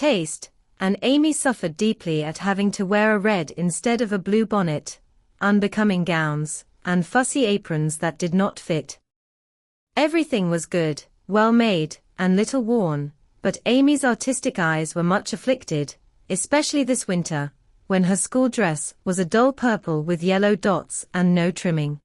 taste, and Amy suffered deeply at having to wear a red instead of a blue bonnet, unbecoming gowns, and fussy aprons that did not fit. Everything was good, well made, and little worn, but Amy's artistic eyes were much afflicted, especially this winter, when her school dress was a dull purple with yellow dots and no trimming.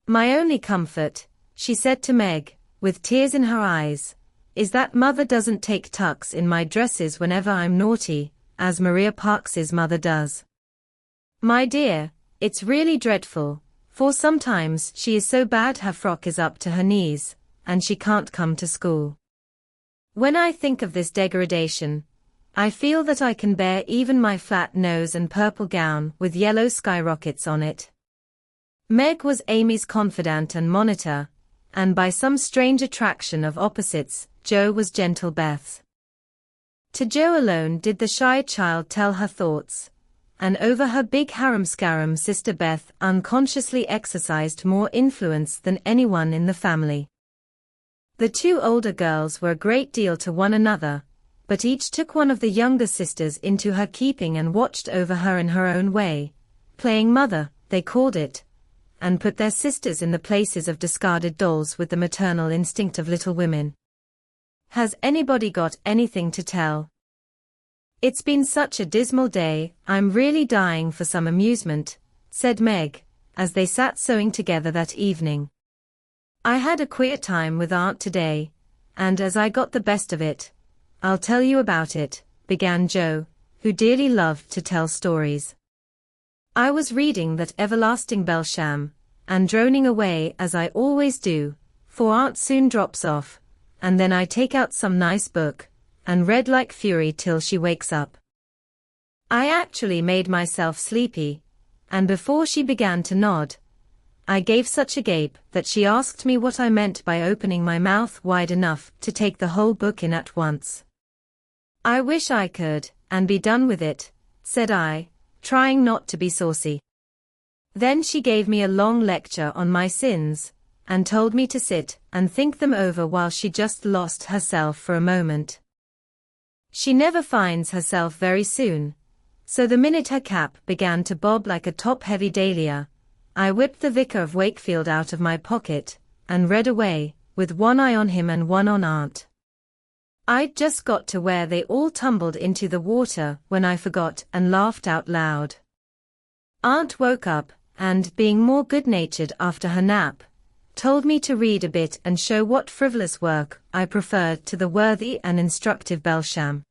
"My only comfort," she said to Meg, with tears in her eyes, "is that Mother doesn't take tucks in my dresses whenever I'm naughty, as Maria Parks's mother does. My dear, it's really dreadful, for sometimes she is so bad her frock is up to her knees, and she can't come to school. When I think of this degradation, I feel that I can bear even my flat nose and purple gown with yellow skyrockets on it." Meg was Amy's confidant and monitor, and by some strange attraction of opposites, Jo was gentle Beth's. To Jo alone did the shy child tell her thoughts, and over her big harum-scarum sister Beth unconsciously exercised more influence than anyone in the family. The two older girls were a great deal to one another, but each took one of the younger sisters into her keeping and watched over her in her own way, playing mother, they called it, and put their sisters in the places of discarded dolls with the maternal instinct of little women. "Has anybody got anything to tell? It's been such a dismal day, I'm really dying for some amusement," said Meg, as they sat sewing together that evening. "I had a queer time with Aunt today, and as I got the best of it, I'll tell you about it," began Jo, who dearly loved to tell stories. "I was reading that everlasting Belsham, and droning away as I always do, for Aunt soon drops off, and then I take out some nice book, and read like fury till she wakes up. I actually made myself sleepy, and before she began to nod, I gave such a gape that she asked me what I meant by opening my mouth wide enough to take the whole book in at once. I wish I could, and be done with it, said I, trying not to be saucy. Then she gave me a long lecture on my sins, and told me to sit and think them over while she just lost herself for a moment. She never finds herself very soon, so the minute her cap began to bob like a top-heavy dahlia, I whipped the Vicar of Wakefield out of my pocket, and read away, with one eye on him and one on Aunt. I'd just got to where they all tumbled into the water when I forgot and laughed out loud. Aunt woke up, and, being more good-natured after her nap, told me to read a bit and show what frivolous work I preferred to the worthy and instructive Belsham.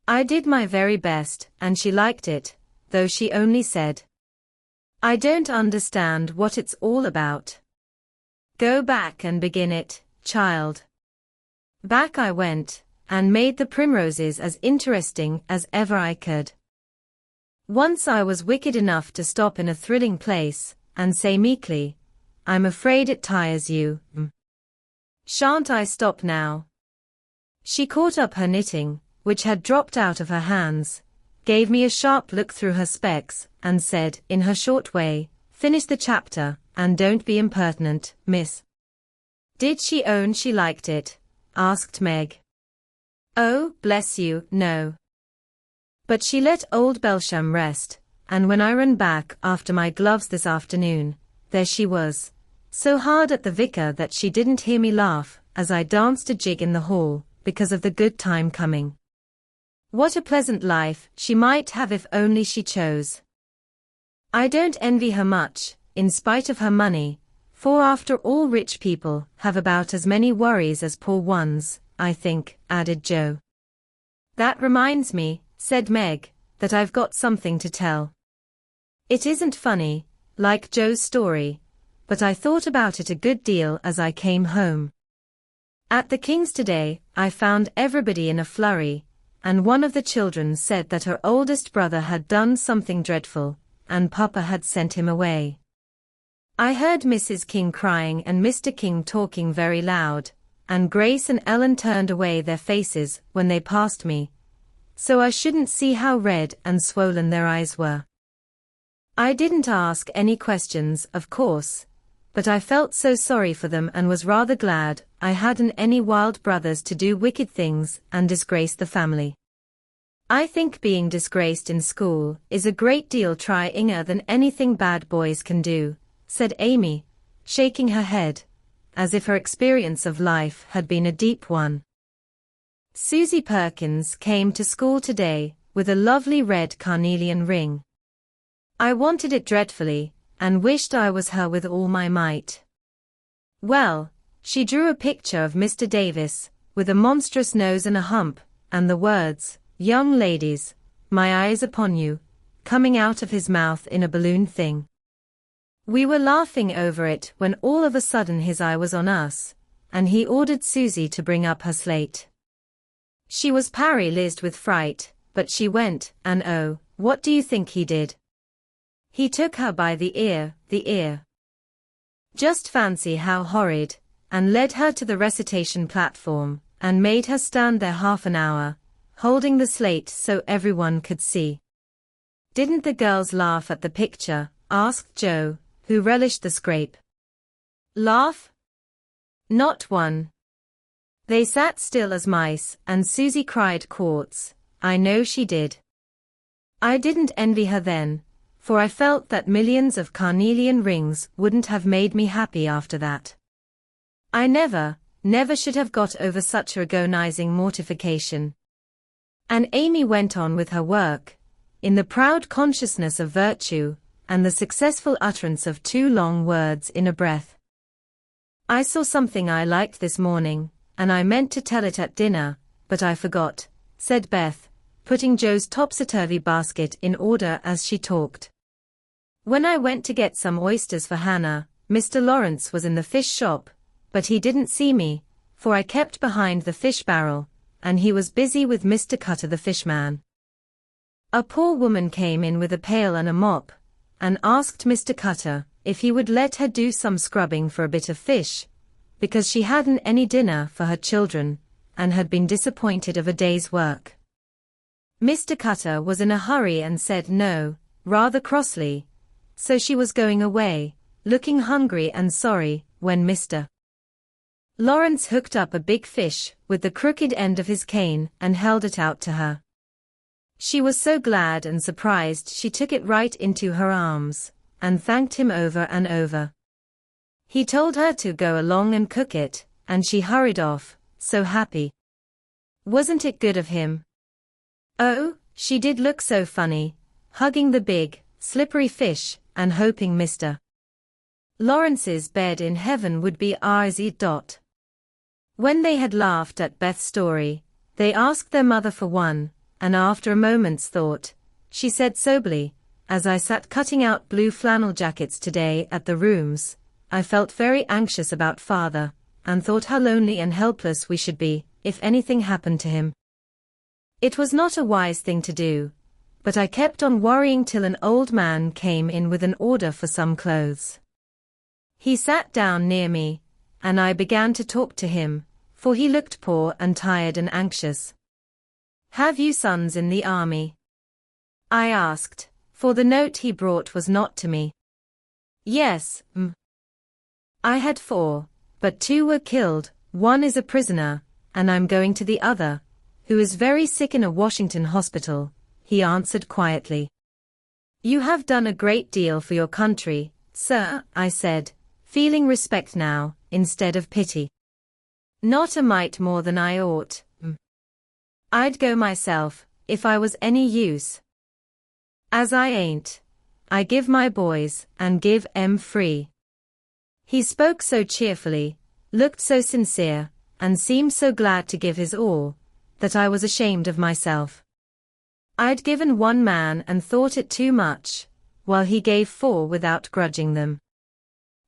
I did my very best, and she liked it, though she only said, "I don't understand what it's all about. Go back and begin it, child." Back I went, and made the primroses as interesting as ever I could. Once I was wicked enough to stop in a thrilling place, and say meekly, "I'm afraid it tires you. Shan't I stop now?" She caught up her knitting, which had dropped out of her hands, gave me a sharp look through her specs, and said, in her short way, "Finish the chapter, and don't be impertinent, miss." "Did she own she liked it?" asked Meg. "Oh, bless you, no. But she let old Belsham rest, and when I ran back after my gloves this afternoon, there she was, so hard at the vicar that she didn't hear me laugh as I danced a jig in the hall, because of the good time coming. What a pleasant life she might have if only she chose. I don't envy her much, in spite of her money, for after all rich people have about as many worries as poor ones, I think," added Jo. "That reminds me," said Meg, "that I've got something to tell. It isn't funny, like Jo's story, but I thought about it a good deal as I came home. At the King's today, I found everybody in a flurry, and one of the children said that her oldest brother had done something dreadful, and Papa had sent him away. I heard Mrs. King crying and Mr. King talking very loud, and Grace and Ellen turned away their faces when they passed me, so I shouldn't see how red and swollen their eyes were. I didn't ask any questions, of course, but I felt so sorry for them and was rather glad I hadn't any wild brothers to do wicked things and disgrace the family. I think being disgraced in school is a great deal trying-er than anything bad boys can do, said Amy, shaking her head, as if her experience of life had been a deep one. Susie Perkins came to school today with a lovely red carnelian ring. I wanted it dreadfully, and wished I was her with all my might. Well, she drew a picture of Mr. Davis, with a monstrous nose and a hump, and the words, "Young ladies, my eyes upon you," coming out of his mouth in a balloon thing. We were laughing over it when all of a sudden his eye was on us, and he ordered Susie to bring up her slate. She was paralyzed with fright, but she went, and oh, what do you think he did? He took her by the ear. Just fancy how horrid, and led her to the recitation platform, and made her stand there half an hour, holding the slate so everyone could see. Didn't the girls laugh at the picture? Asked Joe, who relished the scrape. Laugh? Not one. They sat still as mice, and Susie cried quarts. I know she did. I didn't envy her then, for I felt that millions of carnelian rings wouldn't have made me happy after that. I never should have got over such agonizing mortification. And Amy went on with her work, in the proud consciousness of virtue, and the successful utterance of 2 long words in a breath. I saw something I liked this morning, and I meant to tell it at dinner, but I forgot, said Beth, putting Joe's topsy-turvy basket in order as she talked. When I went to get some oysters for Hannah, Mr. Lawrence was in the fish shop, but he didn't see me, for I kept behind the fish barrel, and he was busy with Mr. Cutter the fishman. A poor woman came in with a pail and a mop, and asked Mr. Cutter if he would let her do some scrubbing for a bit of fish, because she hadn't any dinner for her children, and had been disappointed of a day's work. Mr. Cutter was in a hurry and said no, rather crossly, so she was going away, looking hungry and sorry, when Mr. Lawrence hooked up a big fish with the crooked end of his cane and held it out to her. She was so glad and surprised she took it right into her arms, and thanked him over and over. He told her to go along and cook it, and she hurried off, so happy. Wasn't it good of him? Oh, she did look so funny, hugging the big, slippery fish, and hoping Mr. Lawrence's bed in heaven would be ours. When they had laughed at Beth's story, they asked their mother for one, and after a moment's thought, she said soberly, as I sat cutting out blue flannel jackets today at the rooms, I felt very anxious about father, and thought how lonely and helpless we should be, if anything happened to him. It was not a wise thing to do, but I kept on worrying till an old man came in with an order for some clothes. He sat down near me, and I began to talk to him, for he looked poor and tired and anxious. Have you sons in the army? I asked, for the note he brought was not to me. Yes, I had 4, but 2 were killed, 1 is a prisoner, and I'm going to the other, who is very sick in a Washington hospital, he answered quietly. You have done a great deal for your country, sir, I said, feeling respect now, instead of pity. Not a mite more than I ought. I'd go myself, if I was any use. As I ain't. I give my boys, and give 'em free. He spoke so cheerfully, looked so sincere, and seemed so glad to give his all, that I was ashamed of myself. I'd given 1 man and thought it too much, while he gave 4 without grudging them.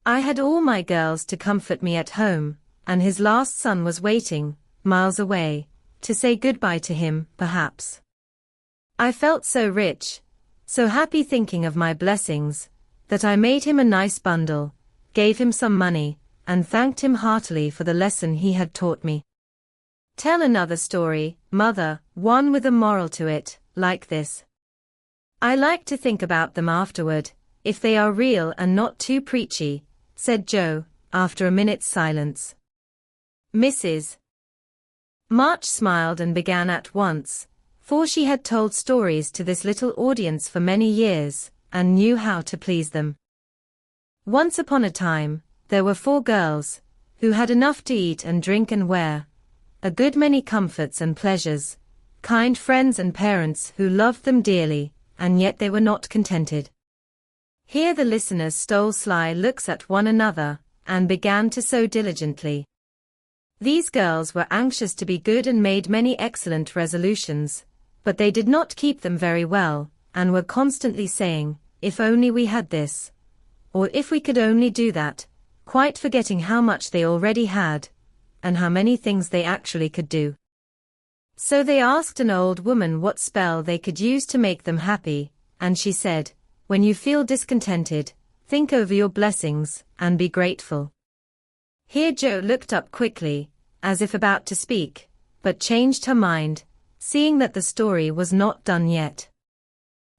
I had all my girls to comfort me at home, and his last son was waiting, miles away, to say goodbye to him, perhaps. I felt so rich, so happy thinking of my blessings, that I made him a nice bundle, gave him some money, and thanked him heartily for the lesson he had taught me. Tell another story, mother, one with a moral to it, like this. I like to think about them afterward, if they are real and not too preachy, said Joe, after a minute's silence. Mrs. March smiled and began at once, for she had told stories to this little audience for many years, and knew how to please them. Once upon a time, there were 4 girls, who had enough to eat and drink and wear, a good many comforts and pleasures, kind friends and parents who loved them dearly, and yet they were not contented. Here the listeners stole sly looks at one another, and began to sew diligently. These girls were anxious to be good and made many excellent resolutions, but they did not keep them very well, and were constantly saying, "If only we had this," or "If we could only do that," quite forgetting how much they already had, and how many things they actually could do. So they asked an old woman what spell they could use to make them happy, and she said, "When you feel discontented, think over your blessings, and be grateful." Here Joe looked up quickly, as if about to speak, but changed her mind, seeing that the story was not done yet.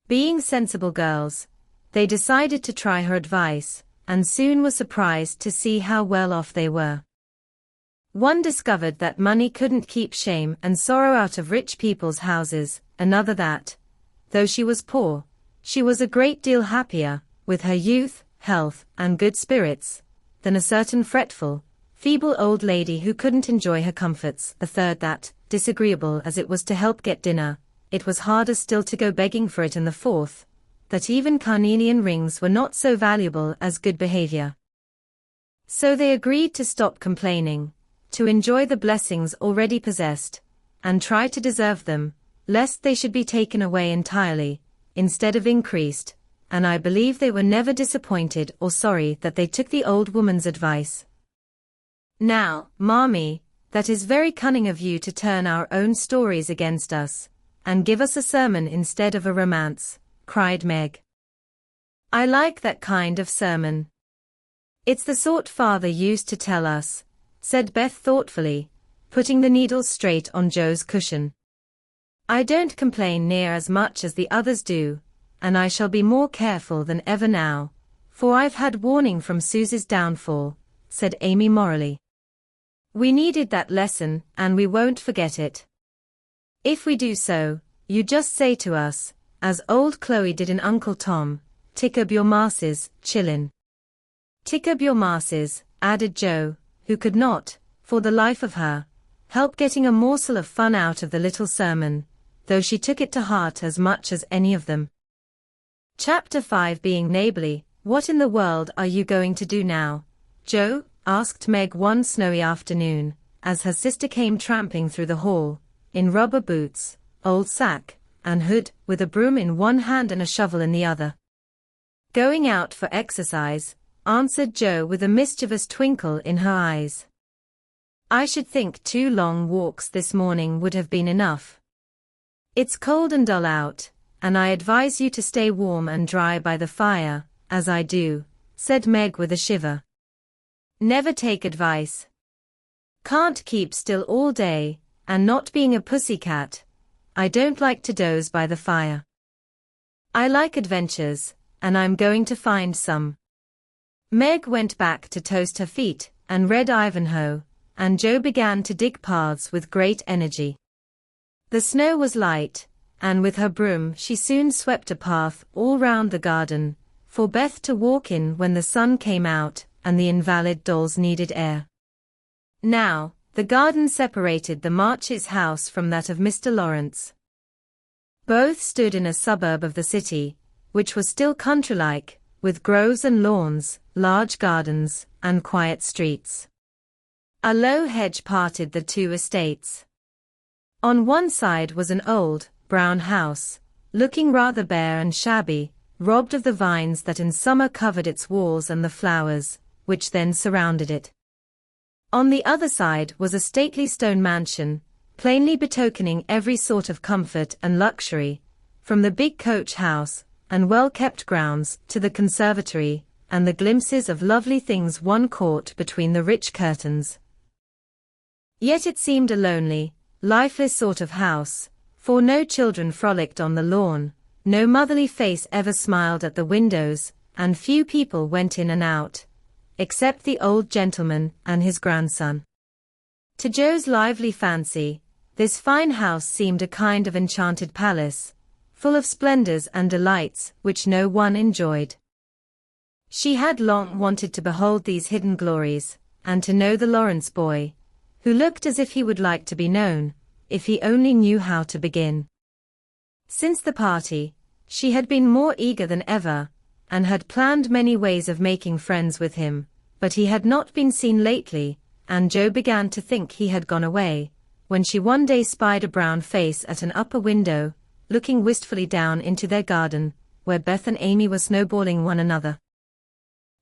Being sensible girls, they decided to try her advice, and soon were surprised to see how well off they were. One discovered that money couldn't keep shame and sorrow out of rich people's houses, another that, though she was poor, she was a great deal happier, with her youth, health, and good spirits, than a certain fretful, feeble old lady who couldn't enjoy her comforts. A third that, disagreeable as it was to help get dinner, it was harder still to go begging for it. And the fourth, that even carnelian rings were not so valuable as good behavior. So they agreed to stop complaining, to enjoy the blessings already possessed, and try to deserve them, lest they should be taken away entirely, instead of increased, and I believe they were never disappointed or sorry that they took the old woman's advice. "Now, Marmee, that is very cunning of you to turn our own stories against us, and give us a sermon instead of a romance," cried Meg. "I like that kind of sermon. It's the sort Father used to tell us," said Beth thoughtfully, putting the needles straight on Joe's cushion. "I don't complain near as much as the others do, and I shall be more careful than ever now, for I've had warning from Susie's downfall," said Amy morally. "We needed that lesson, and we won't forget it. If we do so, you just say to us, as old Chloe did in Uncle Tom, 'Tick up your masses, chillin'.'" "Tick up your masses," added Joe, who could not, for the life of her, help getting a morsel of fun out of the little sermon, though she took it to heart as much as any of them. Chapter 5. Being neighborly. "What in the world are you going to do now, Joe?" asked Meg one snowy afternoon, as her sister came tramping through the hall, in rubber boots, old sack, and hood, with a broom in one hand and a shovel in the other. "Going out for exercise," answered Joe with a mischievous twinkle in her eyes. "I should think 2 long walks this morning would have been enough. It's cold and dull out, and I advise you to stay warm and dry by the fire, as I do," said Meg with a shiver. "Never take advice. Can't keep still all day, and not being a pussycat, I don't like to doze by the fire. I like adventures, and I'm going to find some." Meg went back to toast her feet, and read Ivanhoe, and Joe began to dig paths with great energy. The snow was light, and with her broom she soon swept a path all round the garden, for Beth to walk in when the sun came out, and the invalid dolls needed air. Now, the garden separated the Marches' house from that of Mr. Lawrence. Both stood in a suburb of the city, which was still country-like, with groves and lawns, large gardens, and quiet streets. A low hedge parted the 2 estates. On one side was an old, brown house, looking rather bare and shabby, robbed of the vines that in summer covered its walls and the flowers, which then surrounded it. On the other side was a stately stone mansion, plainly betokening every sort of comfort and luxury, from the big coach house and well-kept grounds to the conservatory, and the glimpses of lovely things one caught between the rich curtains. Yet it seemed a lonely, lifeless sort of house, for no children frolicked on the lawn, no motherly face ever smiled at the windows, and few people went in and out, except the old gentleman and his grandson. To Joe's lively fancy, this fine house seemed a kind of enchanted palace, full of splendors and delights which no one enjoyed. She had long wanted to behold these hidden glories, and to know the Lawrence boy, who looked as if he would like to be known, if he only knew how to begin. Since the party, she had been more eager than ever, and had planned many ways of making friends with him, but he had not been seen lately, and Joe began to think he had gone away, when she one day spied a brown face at an upper window, looking wistfully down into their garden, where Beth and Amy were snowballing one another.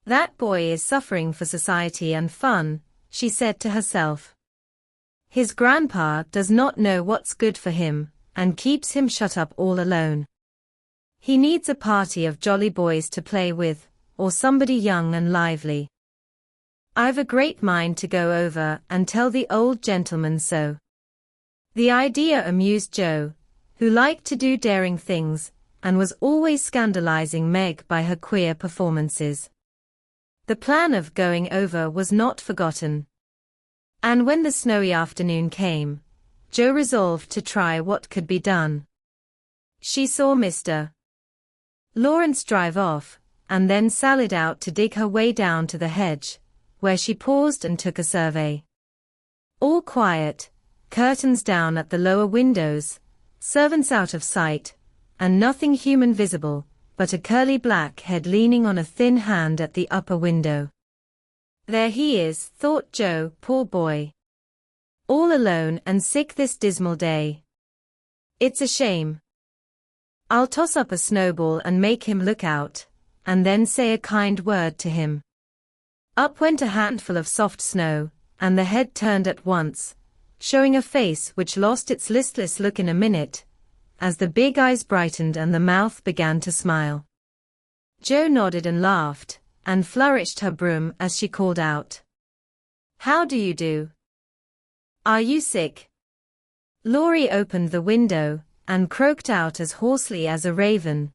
"That boy is suffering for society and fun," she said to herself. "His grandpa does not know what's good for him, and keeps him shut up all alone. He needs a party of jolly boys to play with, or somebody young and lively. I've a great mind to go over and tell the old gentleman so." The idea amused Joe, who liked to do daring things, and was always scandalizing Meg by her queer performances. The plan of going over was not forgotten. And when the snowy afternoon came, Joe resolved to try what could be done. She saw Mr. Lawrence drive off, and then sallied out to dig her way down to the hedge, where she paused and took a survey. All quiet, curtains down at the lower windows, servants out of sight, and nothing human visible, but a curly black head leaning on a thin hand at the upper window. "There he is," thought Joe, "poor boy. All alone and sick this dismal day. It's a shame. I'll toss up a snowball and make him look out, and then say a kind word to him." Up went a handful of soft snow, and the head turned at once, showing a face which lost its listless look in a minute, as the big eyes brightened and the mouth began to smile. Joe nodded and laughed, and flourished her broom as she called out, "How do you do? Are you sick?" Laurie opened the window, and croaked out as hoarsely as a raven,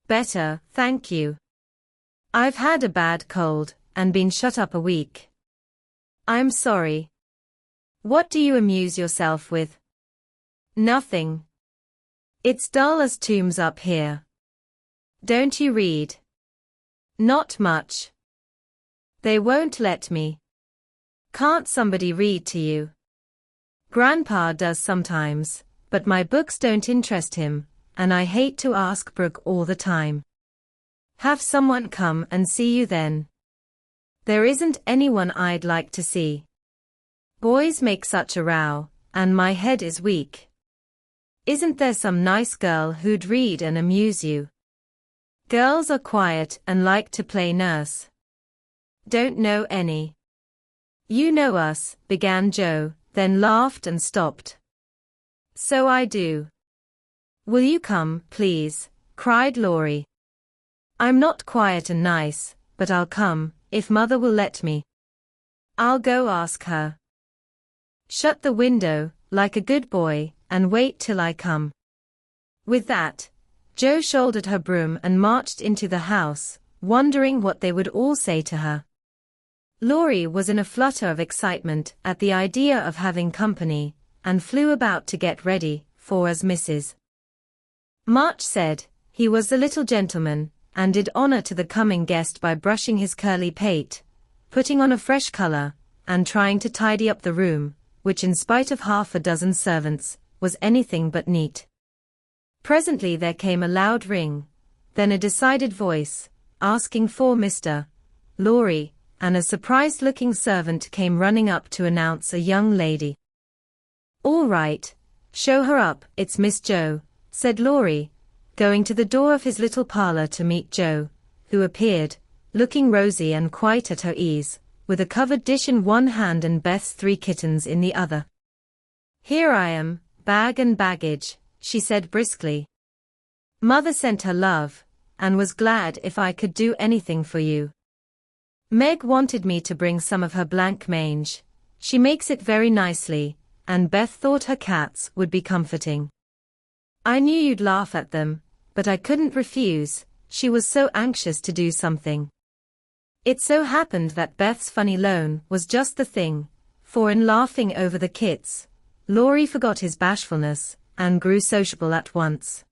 "Better, thank you. I've had a bad cold, and been shut up a week. I'm sorry. What do you amuse yourself with?" "Nothing. It's dull as tombs up here." "Don't you read?" "Not much. They won't let me." "Can't somebody read to you?" "Grandpa does sometimes, but my books don't interest him, and I hate to ask Brooke all the time." "Have someone come and see you then." "There isn't anyone I'd like to see. Boys make such a row, and my head is weak." "Isn't there some nice girl who'd read and amuse you?" "Girls are quiet and like to play nurse." "Don't know any." "You know us," began Joe, then laughed and stopped. "So I do." "Will you come, please?" cried Laurie. "I'm not quiet and nice, but I'll come, if Mother will let me." "I'll go ask her." "Shut the window, like a good boy, and wait till I come." With that, Joe shouldered her broom and marched into the house, wondering what they would all say to her. Laurie was in a flutter of excitement at the idea of having company, and flew about to get ready, for as Mrs. March said, he was the little gentleman, and did honor to the coming guest by brushing his curly pate, putting on a fresh color, and trying to tidy up the room, which in spite of half a dozen servants, was anything but neat. Presently there came a loud ring, then a decided voice, asking for Mr. Laurie, and a surprised-looking servant came running up to announce a young lady. "All right, show her up, it's Miss Joe," said Laurie, going to the door of his little parlor to meet Joe, who appeared, looking rosy and quite at her ease, with a covered dish in one hand and Beth's 3 kittens in the other. "Here I am, bag and baggage," she said briskly. "Mother sent her love, and was glad if I could do anything for you. Meg wanted me to bring some of her blanc mange. She makes it very nicely, and Beth thought her cats would be comforting. I knew you'd laugh at them, but I couldn't refuse, she was so anxious to do something." It so happened that Beth's funny loan was just the thing, for in laughing over the kits, Laurie forgot his bashfulness and grew sociable at once.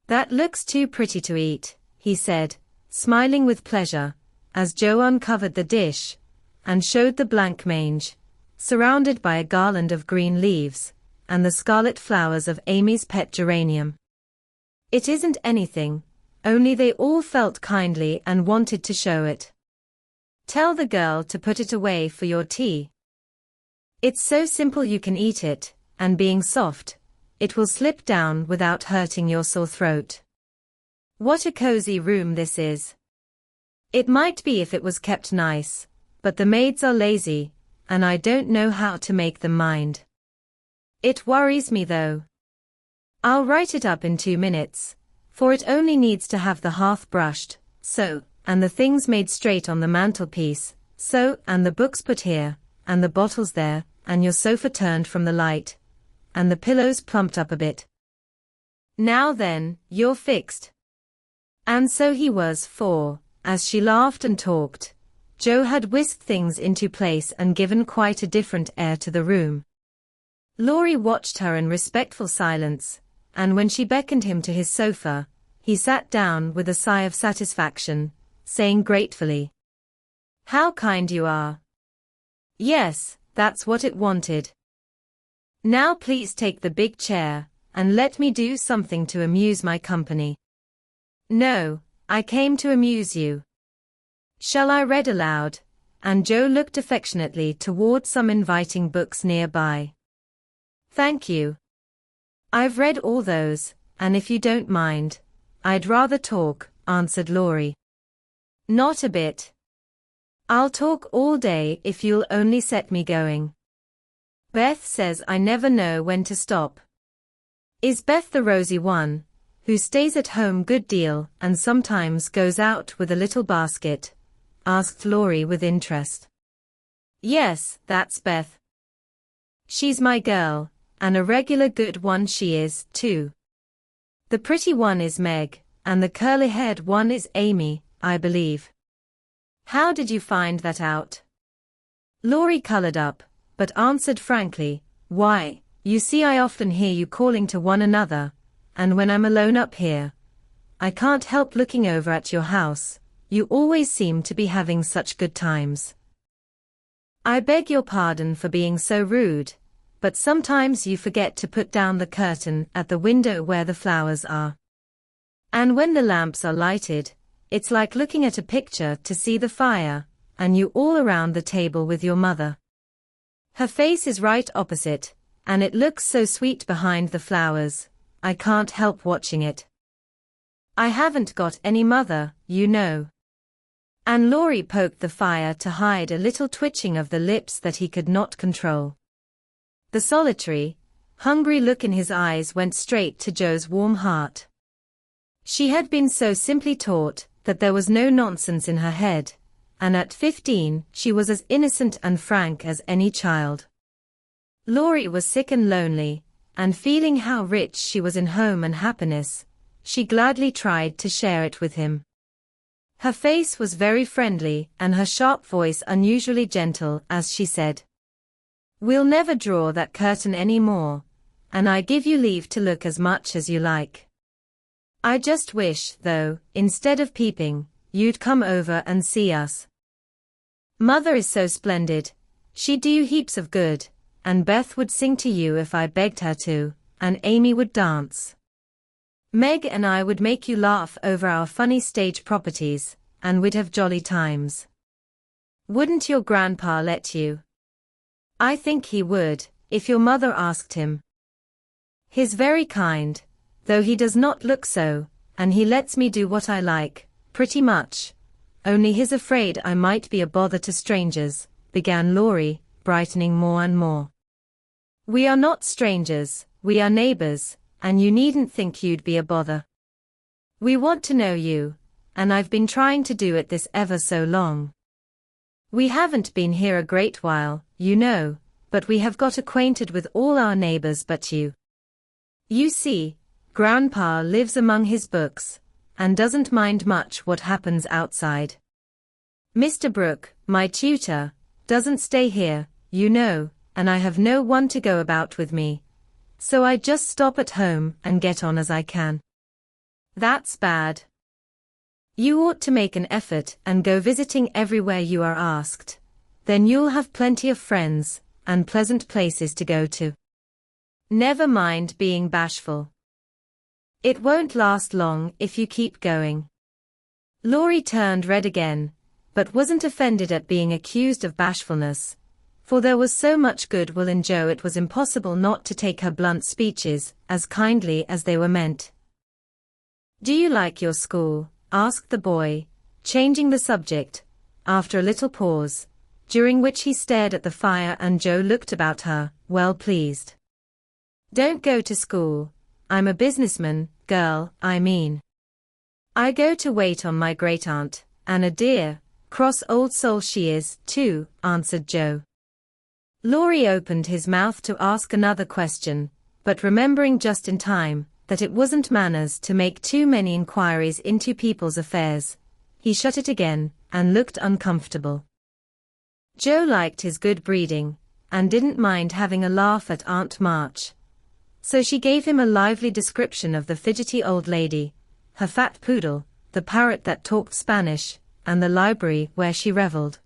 "That looks too pretty to eat," he said, smiling with pleasure, as Joe uncovered the dish and showed the blancmange, surrounded by a garland of green leaves, and the scarlet flowers of Amy's pet geranium. "It isn't anything, only they all felt kindly and wanted to show it. Tell the girl to put it away for your tea. It's so simple you can eat it, and being soft, it will slip down without hurting your sore throat. What a cozy room this is. It might be if it was kept nice, but the maids are lazy, and I don't know how to make them mind. It worries me though. I'll write it up in 2 minutes, for it only needs to have the hearth brushed, so, and the things made straight on the mantelpiece, so, and the books put here, and the bottles there, and your sofa turned from the light, and the pillows plumped up a bit. Now then, you're fixed." And so he was, for, as she laughed and talked, Joe had whisked things into place and given quite a different air to the room. Laurie watched her in respectful silence, and when she beckoned him to his sofa, he sat down with a sigh of satisfaction, saying gratefully, "How kind you are. Yes, that's what it wanted. Now please take the big chair, and let me do something to amuse my company." "No, I came to amuse you. Shall I read aloud?" And Joe looked affectionately toward some inviting books nearby. "Thank you. I've read all those, and if you don't mind, I'd rather talk," answered Laurie. "Not a bit. I'll talk all day if you'll only set me going. Beth says I never know when to stop." "Is Beth the rosy one, who stays at home good deal and sometimes goes out with a little basket?" asked Laurie with interest. "Yes, that's Beth. She's my girl, and a regular good one she is, too. The pretty one is Meg, and the curly-haired one is Amy, I believe." "How did you find that out?" Laurie colored up, but answered frankly, "Why, you see I often hear you calling to one another, and when I'm alone up here, I can't help looking over at your house. You always seem to be having such good times." "I beg your pardon for being so rude, but sometimes you forget to put down the curtain at the window where the flowers are. And when the lamps are lighted, it's like looking at a picture to see the fire, and you all around the table with your mother. Her face is right opposite, and it looks so sweet behind the flowers, I can't help watching it. I haven't got any mother, you know." And Laurie poked the fire to hide a little twitching of the lips that he could not control. The solitary, hungry look in his eyes went straight to Joe's warm heart. She had been so simply taught that there was no nonsense in her head, and at 15 she was as innocent and frank as any child. Laurie was sick and lonely, and feeling how rich she was in home and happiness, she gladly tried to share it with him. Her face was very friendly and her sharp voice unusually gentle as she said, "We'll never draw that curtain any more, and I give you leave to look as much as you like. I just wish, though, instead of peeping, you'd come over and see us. Mother is so splendid, she'd do you heaps of good, and Beth would sing to you if I begged her to, and Amy would dance. Meg and I would make you laugh over our funny stage properties, and we'd have jolly times. Wouldn't your grandpa let you?" "I think he would, if your mother asked him. He's very kind, though he does not look so, and he lets me do what I like, pretty much. Only he's afraid I might be a bother to strangers," began Laurie, brightening more and more. "We are not strangers, we are neighbors, and you needn't think you'd be a bother. We want to know you, and I've been trying to do it this ever so long. We haven't been here a great while, you know, but we have got acquainted with all our neighbors but you. You see, Grandpa lives among his books, and doesn't mind much what happens outside. Mr. Brooke, my tutor, doesn't stay here, you know, and I have no one to go about with me. So I just stop at home and get on as I can. That's bad. You ought to make an effort and go visiting everywhere you are asked. Then you'll have plenty of friends and pleasant places to go to. Never mind being bashful. It won't last long if you keep going. Laurie turned red again, but wasn't offended at being accused of bashfulness, for there was so much goodwill in Jo it was impossible not to take her blunt speeches as kindly as they were meant. Do you like your school? Asked the boy, changing the subject, after a little pause, during which he stared at the fire and Jo looked about her, well pleased. Don't go to school. I'm a businessman, girl, I mean. I go to wait on my great-aunt, and a dear, cross old soul she is, too, answered Jo. Laurie opened his mouth to ask another question, but remembering just in time that it wasn't manners to make too many inquiries into people's affairs, he shut it again and looked uncomfortable. Jo liked his good breeding, and didn't mind having a laugh at Aunt March. So she gave him a lively description of the fidgety old lady, her fat poodle, the parrot that talked Spanish, and the library where she revelled.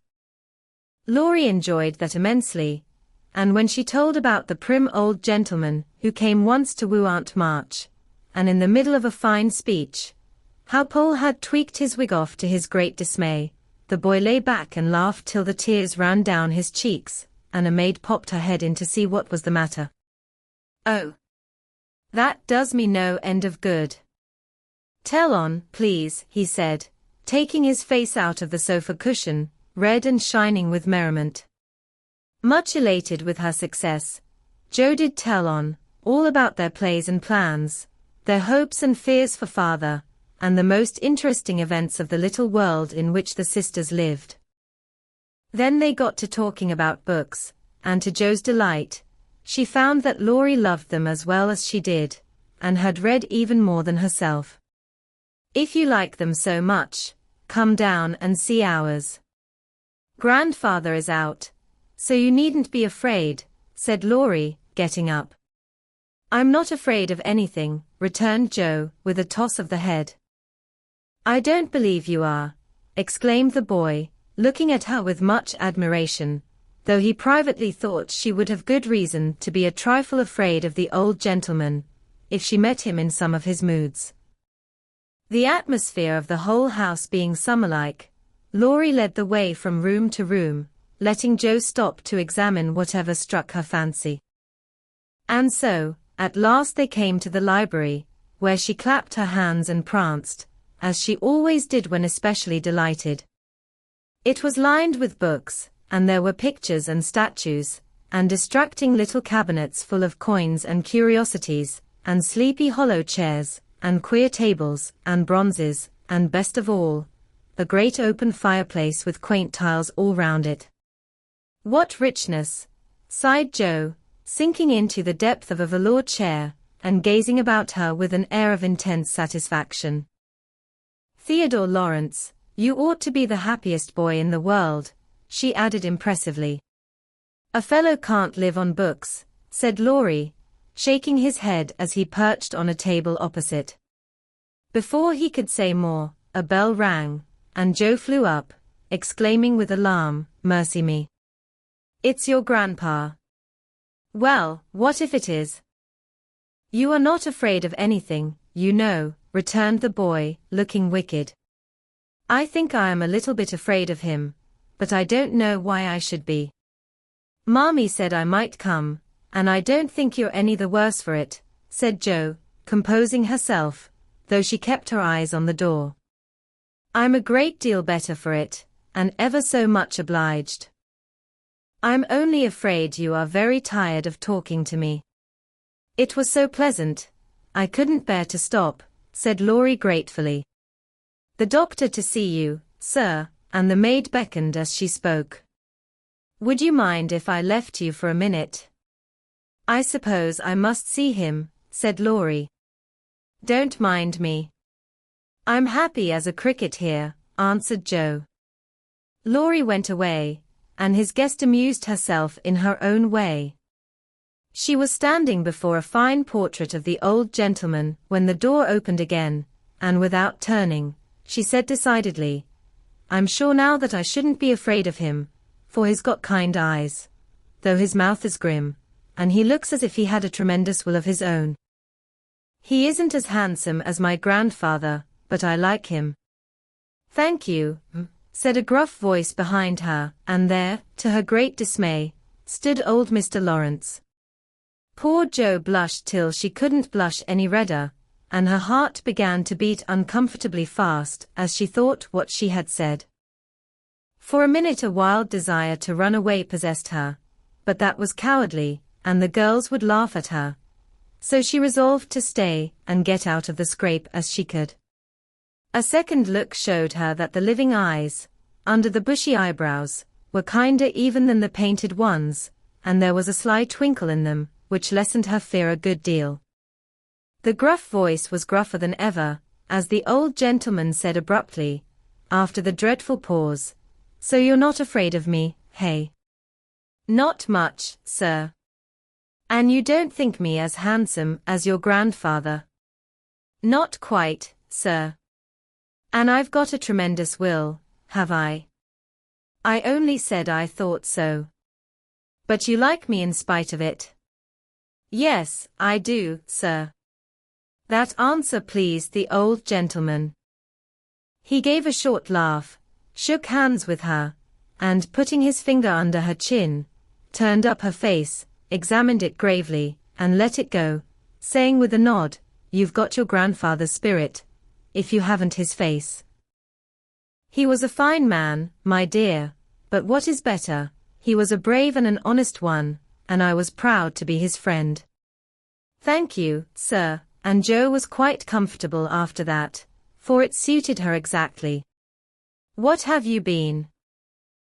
Laurie enjoyed that immensely, and when she told about the prim old gentleman who came once to woo Aunt March, and in the middle of a fine speech, how Paul had tweaked his wig off to his great dismay, the boy lay back and laughed till the tears ran down his cheeks, and a maid popped her head in to see what was the matter. Oh, that does me no end of good. Tell on, please, he said, taking his face out of the sofa cushion, red and shining with merriment. Much elated with her success, Jo did tell on, all about their plays and plans, their hopes and fears for father, and the most interesting events of the little world in which the sisters lived. Then they got to talking about books, and to Jo's delight, she found that Laurie loved them as well as she did, and had read even more than herself. If you like them so much, come down and see ours. Grandfather is out, so you needn't be afraid, said Laurie, getting up. I'm not afraid of anything, returned Jo, with a toss of the head. I don't believe you are, exclaimed the boy, looking at her with much admiration, though he privately thought she would have good reason to be a trifle afraid of the old gentleman, if she met him in some of his moods. The atmosphere of the whole house being summer-like, Laurie led the way from room to room, letting Jo stop to examine whatever struck her fancy. And so, at last they came to the library, where she clapped her hands and pranced, as she always did when especially delighted. It was lined with books, and there were pictures and statues, and distracting little cabinets full of coins and curiosities, and sleepy hollow chairs, and queer tables, and bronzes, and best of all, a great open fireplace with quaint tiles all round it. What richness, sighed Jo, sinking into the depth of a velour chair, and gazing about her with an air of intense satisfaction. Theodore Lawrence, you ought to be the happiest boy in the world, she added impressively. A fellow can't live on books, said Laurie, shaking his head as he perched on a table opposite. Before he could say more, a bell rang, and Jo flew up, exclaiming with alarm, "Mercy me! It's your grandpa." "Well, what if it is?" "You are not afraid of anything, you know," returned the boy, looking wicked. "I think I am a little bit afraid of him, but I don't know why I should be. Mommy said I might come, and I don't think you're any the worse for it," said Jo, composing herself, though she kept her eyes on the door. "I'm a great deal better for it, and ever so much obliged. I'm only afraid you are very tired of talking to me." "It was so pleasant, I couldn't bear to stop," said Laurie gratefully. "The doctor to see you, sir," and the maid beckoned as she spoke. "Would you mind if I left you for a minute?" "I suppose I must see him," said Laurie. "Don't mind me. I'm happy as a cricket here," answered Jo. Laurie went away, and his guest amused herself in her own way. She was standing before a fine portrait of the old gentleman when the door opened again, and without turning, she said decidedly, "I'm sure now that I shouldn't be afraid of him, for he's got kind eyes, though his mouth is grim, and he looks as if he had a tremendous will of his own. He isn't as handsome as my grandfather, but I like him." "Thank you," said a gruff voice behind her, and there, to her great dismay, stood old Mr. Lawrence. Poor Jo blushed till she couldn't blush any redder, and her heart began to beat uncomfortably fast as she thought what she had said. For a minute a wild desire to run away possessed her, but that was cowardly, and the girls would laugh at her. So she resolved to stay and get out of the scrape as she could. A second look showed her that the living eyes, under the bushy eyebrows, were kinder even than the painted ones, and there was a sly twinkle in them, which lessened her fear a good deal. The gruff voice was gruffer than ever, as the old gentleman said abruptly, after the dreadful pause, "So you're not afraid of me, hey?" "Not much, sir." "And you don't think me as handsome as your grandfather?" "Not quite, sir." "And I've got a tremendous will, have I?" "I only said I thought so." "But you like me in spite of it?" "Yes, I do, sir." That answer pleased the old gentleman. He gave a short laugh, shook hands with her, and putting his finger under her chin, turned up her face, examined it gravely, and let it go, saying with a nod, "You've got your grandfather's spirit, if you haven't his face. He was a fine man, my dear, but what is better, he was a brave and an honest one, and I was proud to be his friend." "Thank you, sir," and Jo was quite comfortable after that, for it suited her exactly. "What have you been